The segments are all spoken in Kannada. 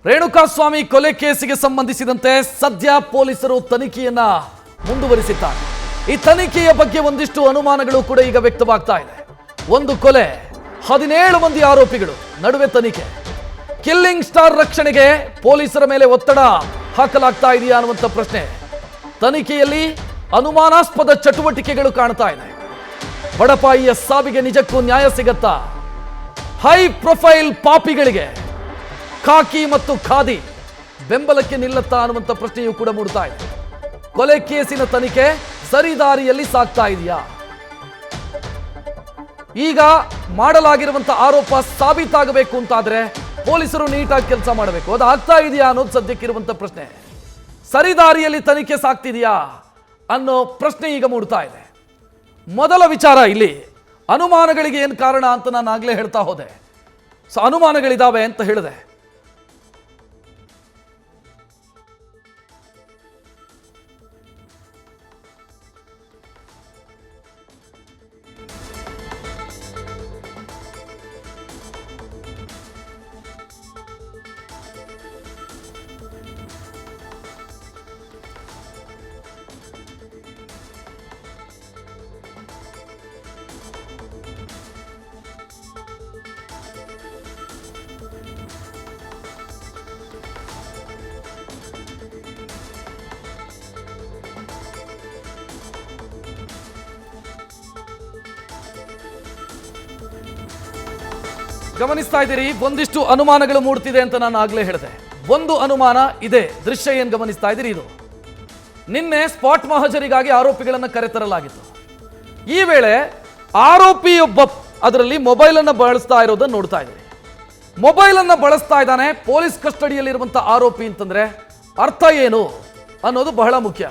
ರೇಣುಕಾಸ್ವಾಮಿ ಕೊಲೆ ಕೇಸಿಗೆ ಸಂಬಂಧಿಸಿದಂತೆ ಸದ್ಯ ಪೊಲೀಸರು ತನಿಖೆಯನ್ನ ಮುಂದುವರಿಸಿದ್ದಾರೆ. ಈ ತನಿಖೆಯ ಬಗ್ಗೆ ಒಂದಿಷ್ಟು ಅನುಮಾನಗಳು ಕೂಡ ಈಗ ವ್ಯಕ್ತವಾಗ್ತಾ ಇದೆ. ಒಂದು ಕೊಲೆ, 17 ಮಂದಿ ಆರೋಪಿಗಳು ನಡುವೆ ತನಿಖೆ. ಕಿಲ್ಲಿಂಗ್ ಸ್ಟಾರ್ ರಕ್ಷಣೆಗೆ ಪೊಲೀಸರ ಮೇಲೆ ಒತ್ತಡ ಹಾಕಲಾಗ್ತಾ ಇದೆಯಾ ಅನ್ನುವಂಥ ಪ್ರಶ್ನೆ. ತನಿಖೆಯಲ್ಲಿ ಅನುಮಾನಾಸ್ಪದ ಚಟುವಟಿಕೆಗಳು ಕಾಣ್ತಾ ಇದೆ. ಬಡಪಾಯಿಯ ಸಾವಿಗೆ ನಿಜಕ್ಕೂ ನ್ಯಾಯ ಸಿಗತ್ತಾ? ಹೈ ಪ್ರೊಫೈಲ್ ಪಾಪಿಗಳಿಗೆ ಖಾಕಿ ಮತ್ತು ಖಾದಿ ಬೆಂಬಲಕ್ಕೆ ನಿಲ್ಲತ್ತಾ ಅನ್ನುವಂಥ ಪ್ರಶ್ನೆಯೂ ಕೂಡ ಮೂಡ್ತಾ ಇದೆ. ಕೊಲೆ ಕೇಸಿನ ತನಿಖೆ ಸರಿದಾರಿಯಲ್ಲಿ ಸಾಗ್ತಾ ಇದೆಯಾ? ಈಗ ಮಾಡಲಾಗಿರುವಂಥ ಆರೋಪ ಸಾಬೀತಾಗಬೇಕು ಅಂತಾದ್ರೆ ಪೊಲೀಸರು ನೀಟಾಗಿ ಕೆಲಸ ಮಾಡಬೇಕು. ಅದು ಆಗ್ತಾ ಇದೆಯಾ ಅನ್ನೋದು ಸದ್ಯಕ್ಕಿರುವಂಥ ಪ್ರಶ್ನೆ. ಸರಿದಾರಿಯಲ್ಲಿ ತನಿಖೆ ಸಾಗ್ತಿದೆಯಾ ಅನ್ನೋ ಪ್ರಶ್ನೆ ಈಗ ಮೂಡ್ತಾ ಇದೆ. ಮೊದಲ ವಿಚಾರ, ಇಲ್ಲಿ ಅನುಮಾನಗಳಿಗೆ ಏನು ಕಾರಣ ಅಂತ ನಾನು ಆಗ್ಲೇ ಹೇಳ್ತಾ ಹೋದೆ. ಸೊ ಅನುಮಾನಗಳಿದಾವೆ ಅಂತ ಹೇಳಿದೆ. ಗಮನಿಸ್ತಾ ಇದ್ದೀರಿ, ಒಂದಿಷ್ಟು ಅನುಮಾನಗಳು ಮೂಡ್ತಿದೆ ಅಂತ ನಾನು ಆಗ್ಲೇ ಹೇಳಿದೆ. ಒಂದು ಅನುಮಾನ ಇದೆ, ದೃಶ್ಯ ಏನು ಗಮನಿಸ್ತಾ ಇದ್ದೀರಿ, ಇದು ನಿನ್ನೆ ಸ್ಪಾಟ್ ಮಹಜರಿಗಾಗಿ ಆರೋಪಿಗಳನ್ನು ಕರೆತರಲಾಗಿತ್ತು. ಈ ವೇಳೆ ಆರೋಪಿಯೊಬ್ಬ ಅದರಲ್ಲಿ ಮೊಬೈಲ್ ಅನ್ನು ಬಳಸ್ತಾ ಇರೋದನ್ನು ನೋಡ್ತಾ ಇದ್ದೀರಿ. ಮೊಬೈಲ್ ಅನ್ನು ಬಳಸ್ತಾ ಇದ್ದಾನೆ ಪೊಲೀಸ್ ಕಸ್ಟಡಿಯಲ್ಲಿರುವಂಥ ಆರೋಪಿ ಅಂತಂದ್ರೆ ಅರ್ಥ ಏನು ಅನ್ನೋದು ಬಹಳ ಮುಖ್ಯ.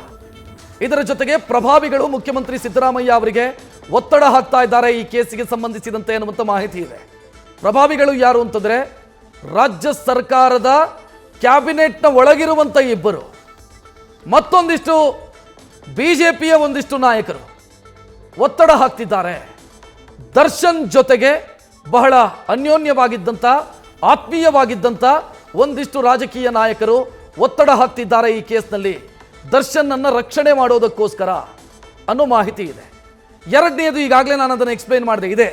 ಇದರ ಜೊತೆಗೆ ಪ್ರಭಾವಿಗಳು ಮುಖ್ಯಮಂತ್ರಿ ಸಿದ್ದರಾಮಯ್ಯ ಅವರಿಗೆ ಒತ್ತಡ ಹಾಕ್ತಾ ಇದ್ದಾರೆ ಈ ಕೇಸಿಗೆ ಸಂಬಂಧಿಸಿದಂತೆ ಅನ್ನುವಂಥ ಮಾಹಿತಿ ಇದೆ. ಪ್ರಭಾವಿಗಳು ಯಾರು ಅಂತಂದ್ರೆ ರಾಜ್ಯ ಸರ್ಕಾರದ ಕ್ಯಾಬಿನೆಟ್ನ ಒಳಗಿರುವಂಥ ಇಬ್ಬರು, ಮತ್ತೊಂದಿಷ್ಟು ಬಿಜೆಪಿಯ ಒಂದಿಷ್ಟು ನಾಯಕರು ಒತ್ತಡ ಹಾಕ್ತಿದ್ದಾರೆ. ದರ್ಶನ್ ಜೊತೆಗೆ ಬಹಳ ಅನ್ಯೋನ್ಯವಾಗಿದ್ದಂಥ, ಆತ್ಮೀಯವಾಗಿದ್ದಂಥ ಒಂದಿಷ್ಟು ರಾಜಕೀಯ ನಾಯಕರು ಒತ್ತಡ ಹಾಕ್ತಿದ್ದಾರೆ ಈ ಕೇಸ್ನಲ್ಲಿ ದರ್ಶನ್ ಅನ್ನು ರಕ್ಷಣೆ ಮಾಡೋದಕ್ಕೋಸ್ಕರ ಅನ್ನೋ ಮಾಹಿತಿ ಇದೆ. ಎರಡನೇದು, ಈಗಾಗಲೇ ನಾನು ಅದನ್ನು ಎಕ್ಸ್ಪ್ಲೈನ್ ಮಾಡಿದೆ, ಇದೆ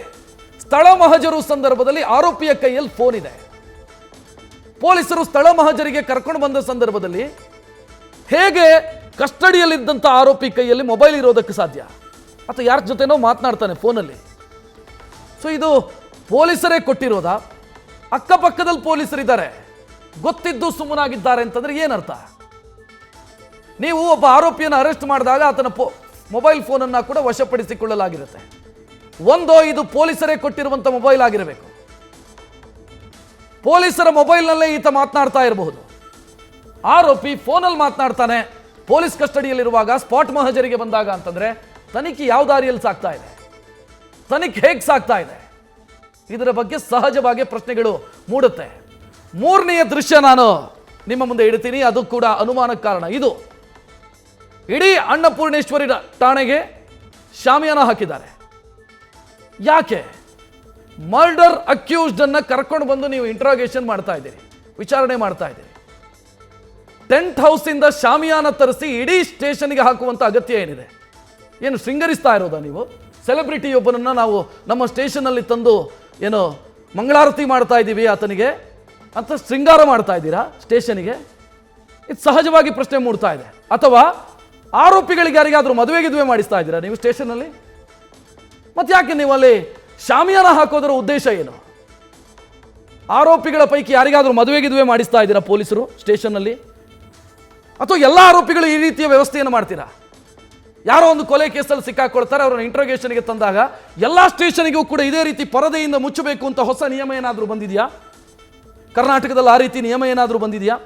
ಸ್ಥಳ ಮಹಜರು ಸಂದರ್ಭದಲ್ಲಿ ಆರೋಪಿಯ ಕೈಯಲ್ಲಿ ಫೋನ್ ಇದೆ. ಪೊಲೀಸರು ಸ್ಥಳ ಮಹಜರಿಗೆ ಕರ್ಕೊಂಡು ಬಂದ ಸಂದರ್ಭದಲ್ಲಿ ಹೇಗೆ ಕಸ್ಟಡಿಯಲ್ಲಿದ್ದಂಥ ಆರೋಪಿ ಕೈಯಲ್ಲಿ ಮೊಬೈಲ್ ಇರೋದಕ್ಕೆ ಸಾಧ್ಯ? ಅಥವಾ ಯಾರ ಜೊತೆನೋ ಮಾತನಾಡ್ತಾನೆ ಫೋನಲ್ಲಿ. ಸೊ ಇದು ಪೊಲೀಸರೇ ಕೊಟ್ಟಿರೋದಾ? ಅಕ್ಕಪಕ್ಕದಲ್ಲಿ ಪೊಲೀಸರಿದ್ದಾರೆ, ಗೊತ್ತಿದ್ದು ಸುಮ್ಮನಾಗಿದ್ದಾರೆ ಅಂತಂದ್ರೆ ಏನರ್ಥ? ನೀವು ಒಬ್ಬ ಆರೋಪಿಯನ್ನು ಅರೆಸ್ಟ್ ಮಾಡಿದಾಗ ಆತನ ಮೊಬೈಲ್ ಫೋನನ್ನು ಕೂಡ ವಶಪಡಿಸಿಕೊಳ್ಳಲಾಗಿರುತ್ತೆ. ಒಂದೋ ಇದು ಪೊಲೀಸರೇ ಕೊಟ್ಟಿರುವಂಥ ಮೊಬೈಲ್ ಆಗಿರಬೇಕು. ಪೊಲೀಸರ ಮೊಬೈಲ್ನಲ್ಲೇ ಈತ ಮಾತನಾಡ್ತಾ ಇರಬಹುದು. ಆರೋಪಿ ಫೋನಲ್ಲಿ ಮಾತನಾಡ್ತಾನೆ ಪೊಲೀಸ್ ಕಸ್ಟಡಿಯಲ್ಲಿರುವಾಗ, ಸ್ಪಾಟ್ ಮಹಜರಿಗೆ ಬಂದಾಗ ಅಂತಂದ್ರೆ ತನಿಖೆ ಯಾವ ದಾರಿಯಲ್ಲಿ ಸಾಗ್ತಾ ಇದೆ? ತನಿಖೆ ಹೇಗೆ ಸಾಗ್ತಾ ಇದೆ? ಇದರ ಬಗ್ಗೆ ಸಹಜವಾಗಿ ಪ್ರಶ್ನೆಗಳು ಮೂಡುತ್ತೆ. ಮೂರನೆಯ ದೃಶ್ಯ ನಾನು ನಿಮ್ಮ ಮುಂದೆ ಇಡ್ತೀನಿ, ಅದು ಕೂಡ ಅನುಮಾನಕ್ಕೆ ಕಾರಣ. ಇದು ಇಡೀ ಅನ್ನಪೂರ್ಣೇಶ್ವರಿ ಠಾಣೆಗೆ ಶಾಮಿಯಾನ ಹಾಕಿದ್ದಾರೆ. ಯಾಕೆ? ಮರ್ಡರ್ ಅಕ್ಯೂಸ್ಡ್ ಅನ್ನ ಕರ್ಕೊಂಡು ಬಂದು ನೀವು ಇಂಟ್ರಾಗೇಷನ್ ಮಾಡ್ತಾ ಇದ್ದೀರಿ, ವಿಚಾರಣೆ ಮಾಡ್ತಾ ಇದ್ದೀರಿ. ಟೆಂಟ್ ಹೌಸ್ ಇಂದ ಶಾಮಿಯಾನ ತರಿಸಿ ಇಡೀ ಸ್ಟೇಷನ್ಗೆ ಹಾಕುವಂತ ಅಗತ್ಯ ಏನಿದೆ? ಏನು ಶೃಂಗರಿಸ್ತಾ ಇರೋದಾ ನೀವು? ಸೆಲೆಬ್ರಿಟಿಯೊಬ್ಬನನ್ನ ನಾವು ನಮ್ಮ ಸ್ಟೇಷನ್ನಲ್ಲಿ ತಂದು ಏನು ಮಂಗಳಾರತಿ ಮಾಡ್ತಾ ಇದ್ದೀವಿ ಆತನಿಗೆ ಅಂತ ಶೃಂಗಾರ ಮಾಡ್ತಾ ಇದ್ದೀರಾ ಸ್ಟೇಷನ್ಗೆ? ಇದು ಸಹಜವಾಗಿ ಪ್ರಶ್ನೆ ಮೂಡ್ತಾ ಇದೆ. ಅಥವಾ ಆರೋಪಿಗಳಿಗೆ ಯಾರಿಗಾದ್ರೂ ಮದುವೆ ಮಾಡಿಸ್ತಾ ಇದ್ದೀರಾ ನೀವು ಸ್ಟೇಷನ್ನಲ್ಲಿ? ಮತ್ತೆ ಯಾಕೆ ನೀವು ಅಲ್ಲಿ ಶಾಮಿಯಾನ ಹಾಕೋದರ ಉದ್ದೇಶ ಏನು? ಆರೋಪಿಗಳ ಪೈಕಿ ಯಾರಿಗಾದ್ರೂ ಮದುವೆ ಮಾಡಿಸ್ತಾ ಇದ್ದೀರಾ ಪೊಲೀಸರು ಸ್ಟೇಷನ್ನಲ್ಲಿ? ಅಥವಾ ಎಲ್ಲ ಆರೋಪಿಗಳು ಈ ರೀತಿಯ ವ್ಯವಸ್ಥೆಯನ್ನು ಮಾಡ್ತೀರಾ? ಯಾರೋ ಒಂದು ಕೊಲೆ ಕೇಸಲ್ಲಿ ಸಿಕ್ಕಾಕೊಳ್ತಾರೆ, ಅವರನ್ನು ಇಂಟ್ರೋಗೇಷನ್ಗೆ ತಂದಾಗ ಎಲ್ಲ ಸ್ಟೇಷನ್ಗೂ ಕೂಡ ಇದೇ ರೀತಿ ಪರದೆಯಿಂದ ಮುಚ್ಚಬೇಕು ಅಂತ ಹೊಸ ನಿಯಮ ಏನಾದರೂ ಬಂದಿದೆಯಾ? ಕರ್ನಾಟಕದಲ್ಲಿ ಆ ರೀತಿ ನಿಯಮ ಏನಾದರೂ ಬಂದಿದೆಯಾ?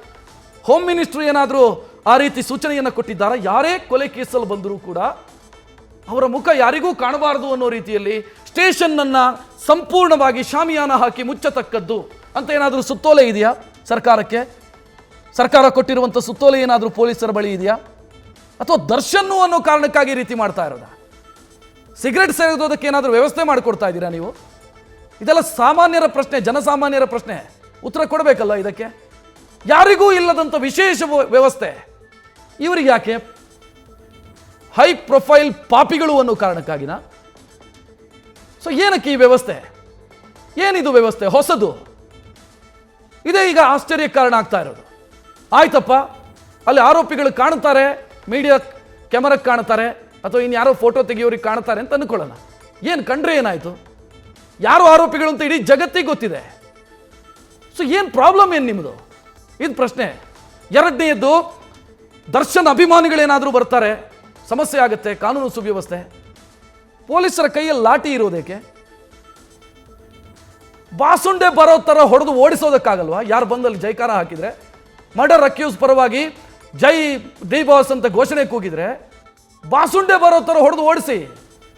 ಹೋಮ್ ಮಿನಿಸ್ಟ್ರು ಏನಾದರೂ ಆ ರೀತಿ ಸೂಚನೆಯನ್ನು ಕೊಟ್ಟಿದ್ದಾರಾ? ಯಾರೇ ಕೊಲೆ ಕೇಸಲ್ಲಿ ಬಂದರೂ ಕೂಡ ಅವರ ಮುಖ ಯಾರಿಗೂ ಕಾಣಬಾರದು ಅನ್ನೋ ರೀತಿಯಲ್ಲಿ ಸ್ಟೇಷನ್ ಅನ್ನ ಸಂಪೂರ್ಣವಾಗಿ ಶಾಮಿಯಾನ ಹಾಕಿ ಮುಚ್ಚತಕ್ಕದ್ದು ಅಂತ ಏನಾದರೂ ಸುತ್ತೋಲೆ ಇದೆಯಾ ಸರ್ಕಾರಕ್ಕೆ? ಸರ್ಕಾರ ಕೊಟ್ಟಿರುವಂಥ ಸುತ್ತೋಲೆ ಏನಾದರೂ ಪೊಲೀಸರ ಬಳಿ ಇದೆಯಾ? ಅಥವಾ ದರ್ಶನ್ ಅನ್ನೋ ಕಾರಣಕ್ಕಾಗಿ ಈ ರೀತಿ ಮಾಡ್ತಾ ಇರೋದಾ? ಸಿಗರೆಟ್ ಸೇದೋದಕ್ಕೆ ಏನಾದರೂ ವ್ಯವಸ್ಥೆ ಮಾಡಿಕೊಡ್ತಾ ಇದ್ದೀರಾ ನೀವು? ಇದೆಲ್ಲ ಸಾಮಾನ್ಯರ ಪ್ರಶ್ನೆ, ಜನಸಾಮಾನ್ಯರ ಪ್ರಶ್ನೆ. ಉತ್ತರ ಕೊಡಬೇಕಲ್ಲ ಇದಕ್ಕೆ. ಯಾರಿಗೂ ಇಲ್ಲದಂಥ ವಿಶೇಷ ವ್ಯವಸ್ಥೆ ಇವರಿಗೆ ಯಾಕೆ? ಹೈ ಪ್ರೊಫೈಲ್ ಪಾಪಿಗಳು ಅನ್ನೋ ಕಾರಣಕ್ಕಾಗಿನ? ಸೊ ಏನಕ್ಕೆ ಈ ವ್ಯವಸ್ಥೆ? ಏನಿದು ವ್ಯವಸ್ಥೆ ಹೊಸದು? ಇದೇ ಈಗ ಆಶ್ಚರ್ಯಕ್ಕೆ ಕಾರಣ ಆಗ್ತಾ ಇರೋದು. ಆಯ್ತಪ್ಪ, ಅಲ್ಲಿ ಆರೋಪಿಗಳು ಕಾಣ್ತಾರೆ, ಮೀಡಿಯಾ ಕ್ಯಾಮರಾಕ್ಕೆ ಕಾಣ್ತಾರೆ, ಅಥವಾ ಇನ್ಯಾರೋ ಫೋಟೋ ತೆಗಿಯೋರಿಗೆ ಕಾಣ್ತಾರೆ ಅಂತ ಅಂದ್ಕೊಳ್ಳೋಣ. ಏನು ಕಂಡ್ರೆ ಏನಾಯಿತು? ಯಾರು ಆರೋಪಿಗಳು ಅಂತ ಇಡೀ ಜಗತ್ತಿಗೆ ಗೊತ್ತಿದೆ. ಸೊ ಏನು ಪ್ರಾಬ್ಲಮ್ ಏನು ನಿಮ್ಮದು? ಇದು ಪ್ರಶ್ನೆ. ಎರಡನೆಯದ್ದು, ದರ್ಶನ್ ಅಭಿಮಾನಿಗಳೇನಾದರೂ ಬರ್ತಾರೆ, ಸಮಸ್ಯೆ ಆಗುತ್ತೆ, ಕಾನೂನು ಸುವ್ಯವಸ್ಥೆ. ಪೊಲೀಸರ ಕೈಯಲ್ಲಿ ಲಾಠಿ ಇರೋದೇಕೆ? ಬಾಸುಂಡೆ ಬರೋ ಥರ ಹೊಡೆದು ಓಡಿಸೋದಕ್ಕಾಗಲ್ವಾ? ಯಾರು ಬಂದಲ್ಲಿ ಜೈಕಾರ ಹಾಕಿದ್ರೆ, ಮರ್ಡರ್ ಅಕ್ಯೂಸ್ ಪರವಾಗಿ ಜೈ ಡಿ ಬಾಸ್ ಅಂತ ಘೋಷಣೆ ಕೂಗಿದ್ರೆ, ಬಾಸುಂಡೆ ಬರೋ ಥರ ಹೊಡೆದು ಓಡಿಸಿ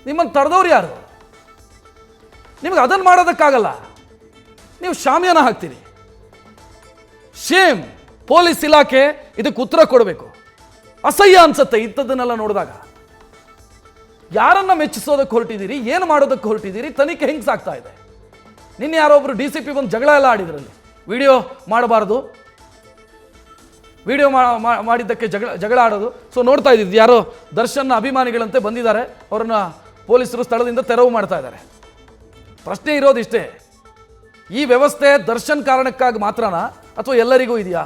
ನಿಮ್ಮನ್ನು ತಡೆದವ್ರು ಯಾರು? ನಿಮಗೆ ಅದನ್ನು ಮಾಡೋದಕ್ಕಾಗಲ್ಲ, ನೀವು ಶಾಮಿಯಾನ ಹಾಕ್ತೀರಿ. ಶೇಮ್. ಪೊಲೀಸ್ ಇಲಾಖೆ ಇದಕ್ಕೆ ಉತ್ತರ ಕೊಡಬೇಕು. ಅಸಹ್ಯ ಅನ್ಸುತ್ತೆ ಇಂಥದ್ದನ್ನೆಲ್ಲ ನೋಡಿದಾಗ. ಯಾರನ್ನ ಮೆಚ್ಚಿಸೋದಕ್ಕೆ ಹೊರಟಿದ್ದೀರಿ? ಏನು ಮಾಡೋದಕ್ಕೆ ಹೊರಟಿದ್ದೀರಿ? ತನಿಖೆ ಹೆಂಗೆ ಸಾಗ್ತಾ ಇದೆ? ನಿನ್ನೆ ಯಾರೊಬ್ರು DCP ಬಂದು ಜಗಳ ಎಲ್ಲ ಆಡಿದ್ರಲ್ಲಿ, ವಿಡಿಯೋ ಮಾಡಬಾರ್ದು, ವಿಡಿಯೋ ಮಾಡಿದ್ದಕ್ಕೆ ಜಗಳ ಆಡೋದು. ಸೊ ನೋಡ್ತಾ ಇದ್ದಿದ್ದು ಯಾರೋ ದರ್ಶನ್ ಅಭಿಮಾನಿಗಳಂತೆ ಬಂದಿದ್ದಾರೆ, ಅವರನ್ನ ಪೊಲೀಸರು ಸ್ಥಳದಿಂದ ತೆರವು ಮಾಡ್ತಾ ಇದ್ದಾರೆ. ಪ್ರಶ್ನೆ ಇರೋದಿಷ್ಟೇ, ಈ ವ್ಯವಸ್ಥೆ ದರ್ಶನ್ ಕಾರಣಕ್ಕಾಗಿ ಮಾತ್ರನಾ ಅಥವಾ ಎಲ್ಲರಿಗೂ ಇದೆಯಾ?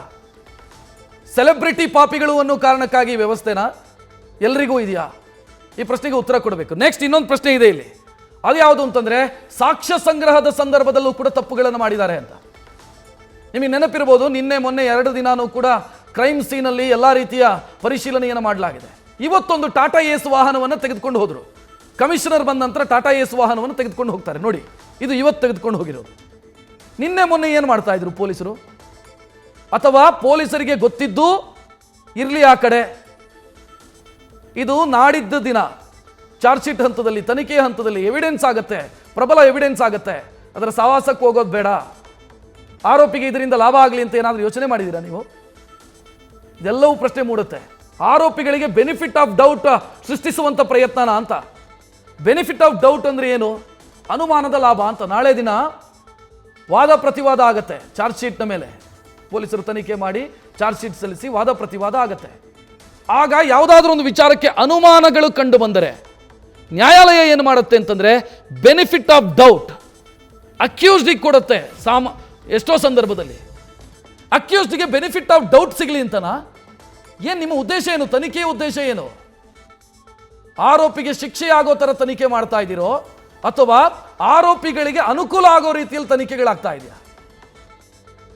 ಸೆಲೆಬ್ರಿಟಿ ಪಾಪಿಗಳು ಅನ್ನೋ ಕಾರಣಕ್ಕಾಗಿ ವ್ಯವಸ್ಥೆನಾ? ಎಲ್ಲರಿಗೂ ಇದೆಯಾ? ಈ ಪ್ರಶ್ನೆಗೆ ಉತ್ತರ ಕೊಡಬೇಕು. ನೆಕ್ಸ್ಟ್ ಇನ್ನೊಂದು ಪ್ರಶ್ನೆ ಇದೆ ಇಲ್ಲಿ. ಅದು ಯಾವುದು ಅಂತಂದ್ರೆ, ಸಾಕ್ಷ್ಯ ಸಂಗ್ರಹದ ಸಂದರ್ಭದಲ್ಲೂ ಕೂಡ ತಪ್ಪುಗಳನ್ನು ಮಾಡಿದ್ದಾರೆ ಅಂತ. ನಿಮಗೆ ನೆನಪಿರ್ಬೋದು, ನಿನ್ನೆ ಮೊನ್ನೆ 2 ದಿನಾನೂ ಕೂಡ ಕ್ರೈಮ್ ಸೀನಲ್ಲಿ ಎಲ್ಲ ರೀತಿಯ ಪರಿಶೀಲನೆಯನ್ನು ಮಾಡಲಾಗಿದೆ. ಇವತ್ತೊಂದು ಟಾಟಾ ಏಸ್ ವಾಹನವನ್ನು ತೆಗೆದುಕೊಂಡು ಹೋದರು. ಕಮಿಷನರ್ ಬಂದ ನಂತರ ಟಾಟಾ ಏಸ್ ವಾಹನವನ್ನು ತೆಗೆದುಕೊಂಡು ಹೋಗ್ತಾರೆ. ನೋಡಿ, ಇದು ಇವತ್ತು ತೆಗೆದುಕೊಂಡು ಹೋಗಿರೋದು. ನಿನ್ನೆ ಮೊನ್ನೆ ಏನು ಮಾಡ್ತಾ ಇದ್ರು ಪೊಲೀಸರು? ಅಥವಾ ಪೊಲೀಸರಿಗೆ ಗೊತ್ತಿದ್ದು ಇರಲಿ ಆ ಕಡೆ, ಇದು ನಾಡಿದ್ದ ದಿನ ಚಾರ್ಜ್ ಶೀಟ್ ಹಂತದಲ್ಲಿ, ತನಿಖೆಯ ಹಂತದಲ್ಲಿ ಎವಿಡೆನ್ಸ್ ಆಗುತ್ತೆ, ಪ್ರಬಲ ಎವಿಡೆನ್ಸ್ ಆಗುತ್ತೆ, ಅದರ ಸಹವಾಸಕ್ಕೆ ಹೋಗೋದು ಬೇಡ, ಆರೋಪಿಗೆ ಇದರಿಂದ ಲಾಭ ಆಗಲಿ ಅಂತ ಏನಾದರೂ ಯೋಚನೆ ಮಾಡಿದ್ದೀರಾ ನೀವು? ಇದೆಲ್ಲವೂ ಪ್ರಶ್ನೆ ಮೂಡುತ್ತೆ. ಆರೋಪಿಗಳಿಗೆ ಬೆನಿಫಿಟ್ ಆಫ್ ಡೌಟ್ ಸೃಷ್ಟಿಸುವಂಥ ಪ್ರಯತ್ನನ ಅಂತ. ಬೆನಿಫಿಟ್ ಆಫ್ ಡೌಟ್ ಅಂದ್ರೆ ಏನು? ಅನುಮಾನದ ಲಾಭ ಅಂತ. ನಾಳೆ ದಿನ ವಾದ ಪ್ರತಿವಾದ ಆಗುತ್ತೆ ಚಾರ್ಜ್ ಶೀಟ್ನ ಮೇಲೆ. ಪೊಲೀಸರು ತನಿಖೆ ಮಾಡಿ ಚಾರ್ಜ್ ಶೀಟ್ ಸಲ್ಲಿಸಿ ವಾದ ಪ್ರತಿವಾದ ಆಗುತ್ತೆ. ಆಗ ಯಾವುದಾದ್ರೂ ಒಂದು ವಿಚಾರಕ್ಕೆ ಅನುಮಾನಗಳು ಕಂಡು ಬಂದರೆ ನ್ಯಾಯಾಲಯ ಏನು ಮಾಡುತ್ತೆ ಅಂತಂದ್ರೆ, ಬೆನಿಫಿಟ್ ಆಫ್ ಡೌಟ್ ಅಕ್ಯೂಸ್ಡಿಗೆ ಕೊಡುತ್ತೆ. ಎಷ್ಟೋ ಸಂದರ್ಭದಲ್ಲಿ ಅಕ್ಯೂಸ್ಡ್ಗೆ ಬೆನಿಫಿಟ್ ಆಫ್ ಡೌಟ್ ಸಿಗಲಿ ಅಂತನಾ? ಏನು ನಿಮ್ಮ ಉದ್ದೇಶ ಏನು? ತನಿಖೆಯ ಉದ್ದೇಶ ಏನು? ಆರೋಪಿಗೆ ಶಿಕ್ಷೆ ಆಗೋ ಥರ ತನಿಖೆ ಮಾಡ್ತಾ ಇದ್ದೀರೋ ಅಥವಾ ಆರೋಪಿಗಳಿಗೆ ಅನುಕೂಲ ಆಗೋ ರೀತಿಯಲ್ಲಿ ತನಿಖೆಗಳಾಗ್ತಾ ಇದೆಯಾ?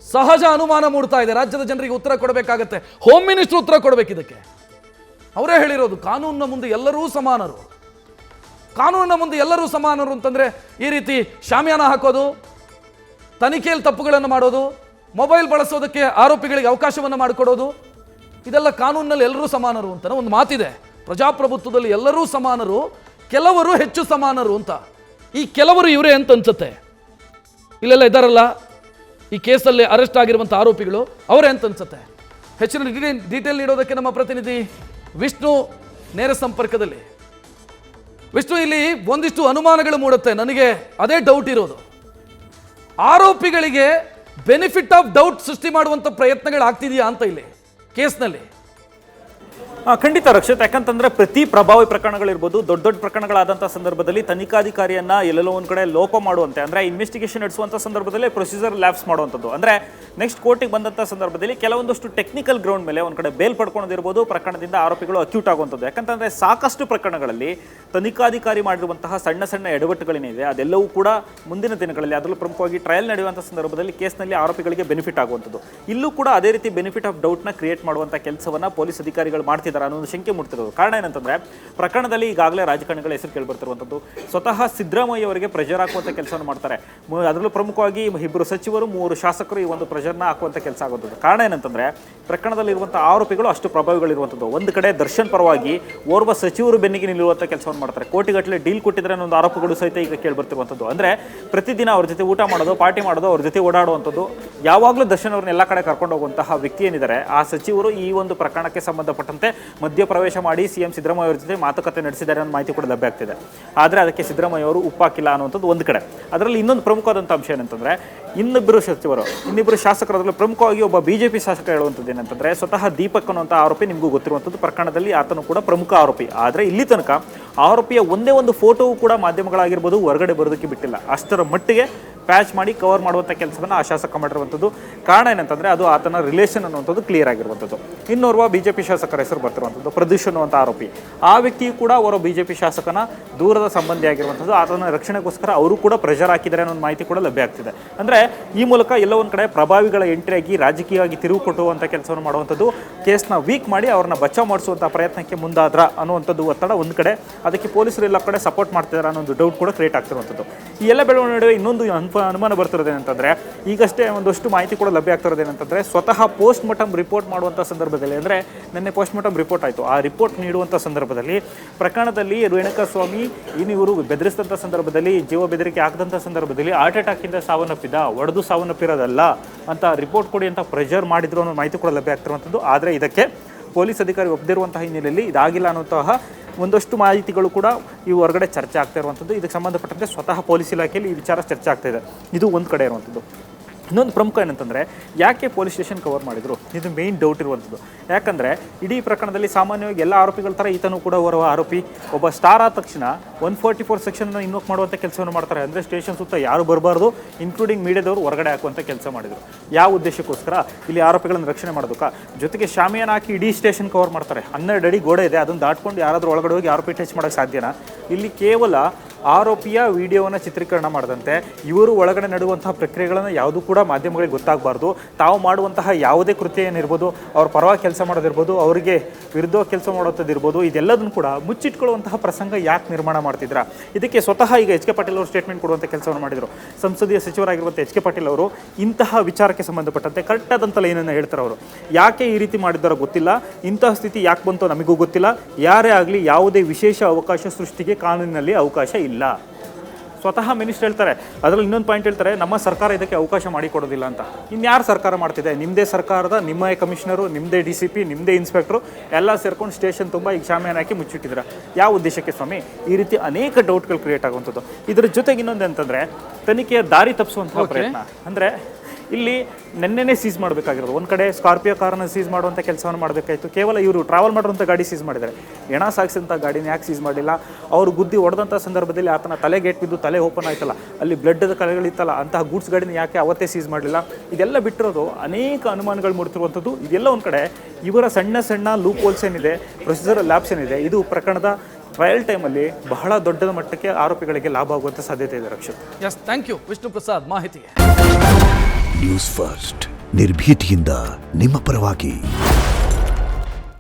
ಸಹಜ ಅನುಮಾನ ಮೂಡ್ತಾ ಇದೆ. ರಾಜ್ಯದ ಜನರಿಗೆ ಉತ್ತರ ಕೊಡಬೇಕಾಗತ್ತೆ. ಹೋಮ್ ಮಿನಿಸ್ಟರ್ ಉತ್ತರ ಕೊಡಬೇಕು ಇದಕ್ಕೆ. ಅವರೇ ಹೇಳಿರೋದು, ಕಾನೂನಿನ ಮುಂದೆ ಎಲ್ಲರೂ ಸಮಾನರು. ಕಾನೂನಿನ ಮುಂದೆ ಎಲ್ಲರೂ ಸಮಾನರು ಅಂತಂದ್ರೆ ಈ ರೀತಿ ಶಾಮಿಯಾನ ಹಾಕೋದು, ತನಿಖೆಯಲ್ಲಿ ತಪ್ಪುಗಳನ್ನು ಮಾಡೋದು, ಮೊಬೈಲ್ ಬಳಸೋದಕ್ಕೆ ಆರೋಪಿಗಳಿಗೆ ಅವಕಾಶವನ್ನು ಮಾಡಿಕೊಡೋದು, ಇದೆಲ್ಲ ಕಾನೂನಿನಲ್ಲಿ ಎಲ್ಲರೂ ಸಮಾನರು ಅಂತ ಒಂದು ಮಾತಿದೆ. ಪ್ರಜಾಪ್ರಭುತ್ವದಲ್ಲಿ ಎಲ್ಲರೂ ಸಮಾನರು, ಕೆಲವರು ಹೆಚ್ಚು ಸಮಾನರು ಅಂತ. ಈ ಕೆಲವರು ಇವರೇ ಅಂತ ಅನ್ಸುತ್ತೆ. ಇಲ್ಲೆಲ್ಲ ಇದ್ದಾರಲ್ಲ ಈ ಕೇಸಲ್ಲಿ ಅರೆಸ್ಟ್ ಆಗಿರುವಂಥ ಆರೋಪಿಗಳು, ಅವರೇ ಅಂತ ಅನ್ಸುತ್ತೆ. ಹೆಚ್ಚಿನ ಡೀಟೇಲ್ ನೀಡೋದಕ್ಕೆ ನಮ್ಮ ಪ್ರತಿನಿಧಿ ವಿಷ್ಣು ನೇರ ಸಂಪರ್ಕದಲ್ಲಿ. ವಿಷ್ಣು, ಇಲ್ಲಿ ಒಂದಿಷ್ಟು ಅನುಮಾನಗಳು ಮೂಡುತ್ತೆ. ನನಗೆ ಅದೇ ಡೌಟ್ ಇರೋದು, ಆರೋಪಿಗಳಿಗೆ ಬೆನಿಫಿಟ್ ಆಫ್ ಡೌಟ್ ಸೃಷ್ಟಿ ಮಾಡುವಂಥ ಪ್ರಯತ್ನಗಳಾಗ್ತಿದೆಯಾ ಅಂತ ಇಲ್ಲಿ ಕೇಸ್ನಲ್ಲಿ? ಖಂಡಿತ ರಕ್ಷಿತ್, ಯಾಕಂತಂದ್ರೆ ಪ್ರತಿ ಪ್ರಭಾವಿ ಪ್ರಕರಣಗಳಿರ್ಬೋದು, ದೊಡ್ಡ ದೊಡ್ಡ ಪ್ರಕರಣಗಳಾದಂಥ ಸಂದರ್ಭದಲ್ಲಿ ತನಿಖಾಧಿಕಾರಿಯನ್ನ ಎಲ್ಲೆಲ್ಲೋ ಒಂದು ಕಡೆ ಲೋಪ ಮಾಡುವಂತೆ, ಅಂದ್ರೆ ಇನ್ವೆಸ್ಟಿಗೇಷನ್ ನಡೆಸುವಂಥ ಸಂದರ್ಭದಲ್ಲಿ ಪ್ರೊಸೀಜರ್ ಲ್ಯಾಪ್ಸ್ ಮಾಡುವಂಥದ್ದು, ಅಂದ್ರೆ ನೆಕ್ಸ್ಟ್ ಕೋರ್ಟಿಗೆ ಬಂದಂಥ ಸಂದರ್ಭದಲ್ಲಿ ಕೆಲವೊಂದಷ್ಟು ಟೆಕ್ನಿಕಲ್ ಗ್ರೌಂಡ್ ಮೇಲೆ ಒಂದು ಕಡೆ ಬೇಲ್ ಪಡ್ಕೊಳ್ಳೋದಿರ್ಬೋದು, ಪ್ರಕರಣದಿಂದ ಆರೋಪಿಗಳು ಅಕ್ಯೂಟ್ ಆಗುವಂಥದ್ದು. ಯಾಕಂತಂದ್ರೆ ಸಾಕಷ್ಟು ಪ್ರಕರಣಗಳಲ್ಲಿ ತನಿಖಾಧಿಕಾರಿ ಮಾಡಿರುವಂತಹ ಸಣ್ಣ ಸಣ್ಣ ಎಡವಟ್ಟುಗಳೇನಿದೆ ಅದೆಲ್ಲವೂ ಕೂಡ ಮುಂದಿನ ದಿನಗಳಲ್ಲಿ, ಅದರಲ್ಲೂ ಪ್ರಮುಖವಾಗಿ ಟ್ರಯಲ್ ನಡೆಯುವಂಥ ಸಂದರ್ಭದಲ್ಲಿ ಕೇಸ್ನಲ್ಲಿ ಆರೋಪಿಗಳಿಗೆ ಬೆನಿಫಿಟ್ ಆಗುವಂಥದ್ದು. ಇಲ್ಲೂ ಕೂಡ ಅದೇ ರೀತಿ ಬೆನಿಫಿಟ್ ಆಫ್ ಡೌಟ್ನ ಕ್ರಿಯೇಟ್ ಮಾಡುವಂಥ ಕೆಲಸವನ್ನ ಪೊಲೀಸ್ ಅಧಿಕಾರಿಗಳು ಮಾಡ್ತಿದ್ದಾರೆ ಅನ್ನೋ ಒಂದು ಶಂಕೆ ಮೂಡ್ತಿರೋದು. ಕಾರಣ ಏನಂತಂದ್ರೆ, ಪ್ರಕರಣದಲ್ಲಿ ಈಗಾಗಲೇ ರಾಜಕಾರಣಿಗಳ ಹೆಸರು ಕೇಳಿಬರ್ತಿರುವಂಥದ್ದು, ಸ್ವತಃ ಸಿದ್ದರಾಮಯ್ಯ ಅವರಿಗೆ ಪ್ರೆಷರ್ ಹಾಕುವಂಥ ಕೆಲಸವನ್ನು ಮಾಡ್ತಾರೆ. ಅದರಲ್ಲೂ ಪ್ರಮುಖವಾಗಿ 2 ಸಚಿವರು 3 ಶಾಸಕರು ಈ ಒಂದು ಪ್ರೆಷರ್ನ ಹಾಕುವಂಥ ಕೆಲಸ ಆಗುವಂಥದ್ದು. ಕಾರಣ ಏನಂತಂದ್ರೆ, ಪ್ರಕರಣದಲ್ಲಿರುವಂಥ ಆರೋಪಿಗಳು ಅಷ್ಟು ಪ್ರಭಾವಿಗಳಿರುವಂಥದ್ದು. ಒಂದು ಕಡೆ ದರ್ಶನ್ ಪರವಾಗಿ ಓರ್ವ ಸಚಿವರು ಬೆನ್ನಿಗೆ ನಿಲ್ಲುವಂಥ ಕೆಲಸವನ್ನು ಮಾಡ್ತಾರೆ. ಕೋಟಿಗಟ್ಟಲೆ ಡೀಲ್ ಕೊಟ್ಟಿದ್ರೆ ಅನ್ನೋ ಆರೋಪಗಳು ಸಹಿತ ಈಗ ಕೇಳಿಬರ್ತಿರುವಂಥದ್ದು. ಅಂದ್ರೆ ಪ್ರತಿದಿನ ಅವ್ರ ಜೊತೆ ಊಟ ಮಾಡೋದು, ಪಾರ್ಟಿ ಮಾಡೋದು, ಅವ್ರ ಜೊತೆ ಓಡಾಡುವಂಥದ್ದು, ಯಾವಾಗಲೂ ದರ್ಶನ್ ಅವ್ರನ್ನ ಎಲ್ಲ ಕಡೆ ಕರ್ಕೊಂಡು ಹೋಗುವಂತಹ ವ್ಯಕ್ತಿ ಏನಿದ್ದಾರೆ ಆ ಸಚಿವರು ಈ ಒಂದು ಪ್ರಕರಣಕ್ಕೆ ಸಂಬಂಧಪಟ್ಟಂತೆ ಮಧ್ಯಪ್ರವೇಶ ಮಾಡಿ ಸಿಎಂ ಸಿದ್ದರಾಮಯ್ಯ ಅವರ ಜೊತೆ ಮಾತುಕತೆ ನಡೆಸಿದ್ದಾರೆ ಅನ್ನೋ ಮಾಹಿತಿ ಕೂಡ ಲಭ್ಯ ಆಗ್ತಿದೆ. ಆದರೆ ಅದಕ್ಕೆ ಸಿದ್ದರಾಮಯ್ಯ ಅವರು ಉಪ್ಪಾಕಿಲ್ಲ ಅನ್ನುವಂಥದ್ದು ಒಂದು ಕಡೆ. ಅದರಲ್ಲಿ ಇನ್ನೊಂದು ಪ್ರಮುಖವಾದಂಥ ಅಂಶ ಏನಂತಂದರೆ ಇನ್ನಿಬ್ಬರು ಶಾಸಕರಲ್ಲಿ ಪ್ರಮುಖವಾಗಿ ಒಬ್ಬ ಬಿಜೆಪಿ ಶಾಸಕ ಹೇಳುವಂಥದ್ದು ಏನಂತಂದರೆ ಸ್ವತಃ ದೀಪಕ್ ಅನ್ನುವಂಥ ಆರೋಪಿ ನಿಮಗೂ ಗೊತ್ತಿರುವಂಥದ್ದು ಪ್ರಕರಣದಲ್ಲಿ ಆತನು ಕೂಡ ಪ್ರಮುಖ ಆರೋಪಿ. ಆದರೆ ಇಲ್ಲಿ ತನಕ ಆರೋಪಿಯ ಒಂದೇ ಒಂದು ಫೋಟೋವು ಕೂಡ ಮಾಧ್ಯಮಗಳಾಗಿರ್ಬೋದು ಹೊರಗಡೆ ಬರೋದಕ್ಕೆ ಬಿಟ್ಟಿಲ್ಲ. ಅಷ್ಟರ ಮಟ್ಟಿಗೆ ಪ್ಯಾಚ್ ಮಾಡಿ ಕವರ್ ಮಾಡುವಂಥ ಕೆಲಸವನ್ನು ಆ ಶಾಸಕ ಮಾಡಿರುವಂಥದ್ದು. ಕಾರಣ ಏನಂತಂದರೆ ಅದು ಆತನ ರಿಲೇಷನ್ ಅನ್ನುವಂಥದ್ದು ಕ್ಲಿಯರ್ ಆಗಿರುವಂಥದ್ದು. ಇನ್ನೋರ್ವ ಬಿಜೆಪಿ ಶಾಸಕರ ಹೆಸರು ಬರ್ತಿರುವಂಥದ್ದು ಪ್ರದೀಶ್ ಅನ್ನುವಂಥ ಆರೋಪಿ. ಆ ವ್ಯಕ್ತಿಯು ಕೂಡ ಅವರ ಬಿಜೆಪಿ ಶಾಸಕನ ದೂರದ ಸಂಬಂಧಿ ಆಗಿರುವಂಥದ್ದು. ಆತನ ರಕ್ಷಣೆಗೋಸ್ಕರ ಅವರು ಕೂಡ ಪ್ರೆಷರ್ ಹಾಕಿದ್ದಾರೆ ಅನ್ನೋ ಮಾಹಿತಿ ಕೂಡ ಲಭ್ಯ ಆಗ್ತಿದೆ. ಅಂದರೆ ಈ ಮೂಲಕ ಎಲ್ಲೋ ಒಂದು ಕಡೆ ಪ್ರಭಾವಿಗಳ ಎಂಟ್ರಿಯಾಗಿ ರಾಜಕೀಯವಾಗಿ ತಿರುವು ಕೊಟ್ಟುವಂಥ ಕೆಲಸವನ್ನು ಮಾಡುವಂಥದ್ದು, ಕೇಸ್ನ ವೀಕ್ ಮಾಡಿ ಅವ್ರನ್ನ ಬಚಾವ್ ಮಾಡಿಸುವಂಥ ಪ್ರಯತ್ನಕ್ಕೆ ಮುಂದಾದ್ರ ಅನ್ನುವಂಥದ್ದು ಒತ್ತಡ ಒಂದು ಕಡೆ. ಅದಕ್ಕೆ ಪೊಲೀಸರು ಎಲ್ಲ ಕಡೆ ಸಪೋರ್ಟ್ ಮಾಡ್ತಿದ್ದಾರೆ ಅನ್ನೋ ಒಂದು ಡೌಟ್ ಕೂಡ ಕ್ರಿಯೇಟ್ ಆಗ್ತಿರುವಂಥದ್ದು. ಈ ಎಲ್ಲ ಬೆಳವಣಿಗೆ ನಡುವೆ ಇನ್ನೊಂದು ಅನುಮಾನ ಬರ್ತಿರೋದೇನಂತಂದರೆ ಈಗಷ್ಟೇ ಒಂದಷ್ಟು ಮಾಹಿತಿ ಕೂಡ ಲಭ್ಯ ಆಗ್ತಿರೋದೇನಂತಂದರೆ ಸ್ವತಃ ಪೋಸ್ಟ್ ಮಾರ್ಟಮ್ ರಿಪೋರ್ಟ್ ಮಾಡುವಂಥ ಸಂದರ್ಭದಲ್ಲಿ, ಅಂದರೆ ನಿನ್ನೆ ಪೋಸ್ಟ್ ಮಾರ್ಟಮ್ ರಿಪೋರ್ಟ್ ಆಯಿತು, ಆ ರಿಪೋರ್ಟ್ ನೀಡುವಂಥ ಸಂದರ್ಭದಲ್ಲಿ ಪ್ರಕರಣದಲ್ಲಿ ರೇಣುಕಾಸ್ವಾಮಿ ಇವರು ಬೆದರಿಸಿದಂಥ ಸಂದರ್ಭದಲ್ಲಿ, ಜೀವ ಬೆದರಿಕೆ ಆಗದಂಥ ಸಂದರ್ಭದಲ್ಲಿ ಹಾರ್ಟ್ ಅಟ್ಯಾಕಿಂದ ಸಾವನ್ನಪ್ಪಿದ, ಒಡೆದು ಸಾವನ್ನಪ್ಪಿರೋದಲ್ಲ ಅಂತ ರಿಪೋರ್ಟ್ ಕೊಡಿ ಅಂತ ಪ್ರೆಷರ್ ಮಾಡಿದ್ರು ಅನ್ನೋ ಮಾಹಿತಿ ಕೂಡ ಲಭ್ಯ ಆಗ್ತಿರುವಂಥದ್ದು. ಆದರೆ ಇದಕ್ಕೆ ಪೊಲೀಸ್ ಅಧಿಕಾರಿ ಒಪ್ಪದಿರುವಂತಹ ಹಿನ್ನೆಲೆಯಲ್ಲಿ ಇದಾಗಿಲ್ಲ ಅನ್ನುವಂತಹ ಒಂದಷ್ಟು ಮಾಹಿತಿಗಳು ಕೂಡ ಈ ಹೊರಗಡೆ ಚರ್ಚೆ ಆಗ್ತಾ ಇರುವಂಥದ್ದು. ಇದಕ್ಕೆ ಸಂಬಂಧಪಟ್ಟಂತೆ ಸ್ವತಃ ಪೊಲೀಸ್ ಇಲಾಖೆಯಲ್ಲಿ ಈ ವಿಚಾರ ಚರ್ಚೆ ಆಗ್ತಾ ಇದೆ. ಇದು ಒಂದು ಕಡೆ ಇರುವಂಥದ್ದು. ಇನ್ನೊಂದು ಪ್ರಮುಖ ಏನಂತಂದರೆ ಯಾಕೆ ಪೊಲೀಸ್ ಸ್ಟೇಷನ್ ಕವರ್ ಮಾಡಿದರು, ಇದು ಮೇಯ್ನ್ ಡೌಟ್ ಇರುವಂಥದ್ದು. ಯಾಕಂದರೆ ಇಡೀ ಪ್ರಕರಣದಲ್ಲಿ ಸಾಮಾನ್ಯವಾಗಿ ಎಲ್ಲ ಆರೋಪಿಗಳ ಥರ ಈತನೂ ಕೂಡ ಓರ್ವ ಆರೋಪಿ. ಒಬ್ಬ ಸ್ಟಾರ್ ಆದ ತಕ್ಷಣ 144 ಸೆಕ್ಷನ್ನ ಇನ್ವೋಕ್ ಮಾಡುವಂಥ ಕೆಲಸವನ್ನು ಮಾಡ್ತಾರೆ. ಅಂದರೆ ಸ್ಟೇಷನ್ ಸುತ್ತ ಯಾರು ಬರಬಾರ್ದು, ಇನ್ಕ್ಲೂಡಿಂಗ್ ಮೀಡಿಯಾದವರು ಹೊರಗಡೆ ಹಾಕುವಂಥ ಕೆಲಸ ಮಾಡಿದರು. ಯಾವ ಉದ್ದೇಶಕ್ಕೋಸ್ಕರ? ಇಲ್ಲಿ ಆರೋಪಿಗಳನ್ನು ರಕ್ಷಣೆ ಮಾಡೋದಕ್ಕೆ. ಜೊತೆಗೆ ಶಾಮಿಯಾನ ಹಾಕಿ ಇಡೀ ಸ್ಟೇಷನ್ ಕವರ್ ಮಾಡ್ತಾರೆ. 12 ಅಡಿ ಗೋಡೆ ಇದೆ, ಅದನ್ನು ದಾಟ್ಕೊಂಡು ಯಾರಾದರೂ ಒಳಗಡೆ ಹೋಗಿ ಆರೋಪಿ ಟಚ್ ಮಾಡೋಕ್ಕೆ ಸಾಧ್ಯನಾ? ಇಲ್ಲಿ ಕೇವಲ ಆರೋಪಿಯ ವಿಡಿಯೋವನ್ನು ಚಿತ್ರೀಕರಣ ಮಾಡದಂತೆ ಇವರು ಒಳಗಡೆ ನಡುವಂತಹ ಪ್ರಕ್ರಿಯೆಗಳನ್ನು ಯಾವುದೂ ಕೂಡ ಮಾಧ್ಯಮಗಳಿಗೆ ಗೊತ್ತಾಗಬಾರ್ದು. ತಾವು ಮಾಡುವಂತಹ ಯಾವುದೇ ಕೃತ್ಯ ಏನಿರ್ಬೋದು, ಅವ್ರ ಪರವಾಗಿ ಕೆಲಸ ಮಾಡೋದಿರ್ಬೋದು, ಅವರಿಗೆ ವಿರುದ್ಧ ಕೆಲಸ ಮಾಡೋದಿರ್ಬೋದು, ಇದೆಲ್ಲದನ್ನು ಕೂಡ ಮುಚ್ಚಿಟ್ಕೊಳ್ಳುವಂತಹ ಪ್ರಸಂಗ ಯಾಕೆ ನಿರ್ಮಾಣ ಮಾಡ್ತಿದ್ರ? ಇದಕ್ಕೆ ಸ್ವತಃ ಈಗ ಎಚ್ ಕೆ ಪಾಟೀಲ್ ಅವರು ಸ್ಟೇಟ್ಮೆಂಟ್ ಕೊಡುವಂಥ ಕೆಲಸವನ್ನು ಮಾಡಿದರು. ಸಂಸದೀಯ ಸಚಿವರಾಗಿರುವಂಥ ಎಚ್ ಕೆ ಪಾಟೀಲ್ ಅವರು ಇಂತಹ ವಿಚಾರಕ್ಕೆ ಸಂಬಂಧಪಟ್ಟಂತೆ ಕರೆಕ್ಟಾದಂತಲ್ಲ ಏನನ್ನು ಹೇಳ್ತಾರೆ. ಅವರು ಯಾಕೆ ಈ ರೀತಿ ಮಾಡಿದ್ದಾರೋ ಗೊತ್ತಿಲ್ಲ, ಇಂತಹ ಸ್ಥಿತಿ ಯಾಕೆ ಬಂತೋ ನಮಗೂ ಗೊತ್ತಿಲ್ಲ. ಯಾರೇ ಆಗಲಿ ಯಾವುದೇ ವಿಶೇಷ ಅವಕಾಶ ಸೃಷ್ಟಿಗೆ ಕಾನೂನಿನಲ್ಲಿ ಅವಕಾಶ ಇಲ್ಲ. ಸ್ವತಃ ಮಿನಿಸ್ಟರ್ ಹೇಳ್ತಾರೆ. ಅದರಲ್ಲಿ ಇನ್ನೊಂದು ಪಾಯಿಂಟ್ ಹೇಳ್ತಾರೆ, ನಮ್ಮ ಸರ್ಕಾರ ಇದಕ್ಕೆ ಅವಕಾಶ ಮಾಡಿಕೊಡೋದಿಲ್ಲ ಅಂತ. ಇನ್ಯಾರು ಸರ್ಕಾರ ಮಾಡ್ತಿದೆ? ನಿಮ್ಮದೇ ಸರ್ಕಾರದ, ನಿಮ್ಮೇ ಕಮಿಷನರು, ನಿಮ್ಮದೇ DCP, ನಿಮ್ಮದೇ ಇನ್ಸ್ಪೆಕ್ಟ್ರು ಎಲ್ಲ ಸೇರ್ಕೊಂಡು ಸ್ಟೇಷನ್ ತುಂಬ ಈಗ ಶಾಮಿಯಾನ ಹಾಕಿ ಮುಚ್ಚಿಟ್ಟಿದ್ದಾರೆ. ಯಾವ ಉದ್ದೇಶಕ್ಕೆ ಸ್ವಾಮಿ? ಈ ರೀತಿ ಅನೇಕ ಡೌಟ್ಗಳು ಕ್ರಿಯೇಟ್ ಆಗುವಂಥದ್ದು. ಇದರ ಜೊತೆಗೆ ಇನ್ನೊಂದು ಅಂತಂದರೆ ತನಿಖೆಯ ದಾರಿ ತಪ್ಪಿಸುವಂತಹ ಪ್ರಯತ್ನ. ಅಂದರೆ ಇಲ್ಲಿ ನೆನ್ನೆನೇ ಸೀಸ್ ಮಾಡಬೇಕಾಗಿರೋದು. ಒಂದು ಕಡೆ ಸ್ಕಾರ್ಪಿಯೋ ಕಾರನ್ನು ಸೀಸ್ ಮಾಡುವಂಥ ಕೆಲಸವನ್ನು ಮಾಡಬೇಕಾಯಿತು. ಕೇವಲ ಇವರು ಟ್ರಾವೆಲ್ ಮಾಡುವಂಥ ಗಾಡಿ ಸೀಸ್ ಮಾಡಿದ್ದಾರೆ. ಹೆಣ ಸಾಗಿಸಿದಂಥ ಗಾಡಿನ ಯಾಕೆ ಸೀಸ್ ಮಾಡಿಲ್ಲ? ಅವರು ಗುದ್ದಿ ಹೊಡೆದಂಥ ಸಂದರ್ಭದಲ್ಲಿ ಆತನ ತಲೆಗೆ ಏಟ್ ಬಿದ್ದು ತಲೆ ಓಪನ್ ಆಯ್ತಲ್ಲ, ಅಲ್ಲಿ ಬ್ಲಡ್ದ ಕಲೆಗಳಿತ್ತಲ್ಲ, ಅಂತಹ ಗೂಡ್ಸ್ ಗಾಡಿನ ಯಾಕೆ ಅವತ್ತೇ ಸೀಸ್ ಮಾಡಲಿಲ್ಲ? ಇದೆಲ್ಲ ಬಿಟ್ಟಿರೋದು ಅನೇಕ ಅನುಮಾನಗಳು ಮೂಡ್ತಿರುವಂಥದ್ದು. ಇದೆಲ್ಲ ಒಂದು ಕಡೆ ಇವರ ಸಣ್ಣ ಸಣ್ಣ ಲೂಪ್ ಹೋಲ್ಸ್ ಏನಿದೆ, ಪ್ರೊಸೀಜರಲ್ ಲ್ಯಾಬ್ಸ್ ಏನಿದೆ, ಇದು ಪ್ರಕರಣದ ಟ್ರಯಲ್ ಟೈಮಲ್ಲಿ ಬಹಳ ದೊಡ್ಡ ಮಟ್ಟಕ್ಕೆ ಆರೋಪಿಗಳಿಗೆ ಲಾಭ ಆಗುವಂಥ ಸಾಧ್ಯತೆ ಇದೆ. Rakshith. Yes, thank you Vishnu Prasad ಮಾಹಿತಿಗೆ. ನ್ಯೂಸ್ ಫಸ್ಟ್ ನಿರ್ಭೀತಿಯಿಂದ ನಿಮ್ಮ ಪರವಾಗಿ.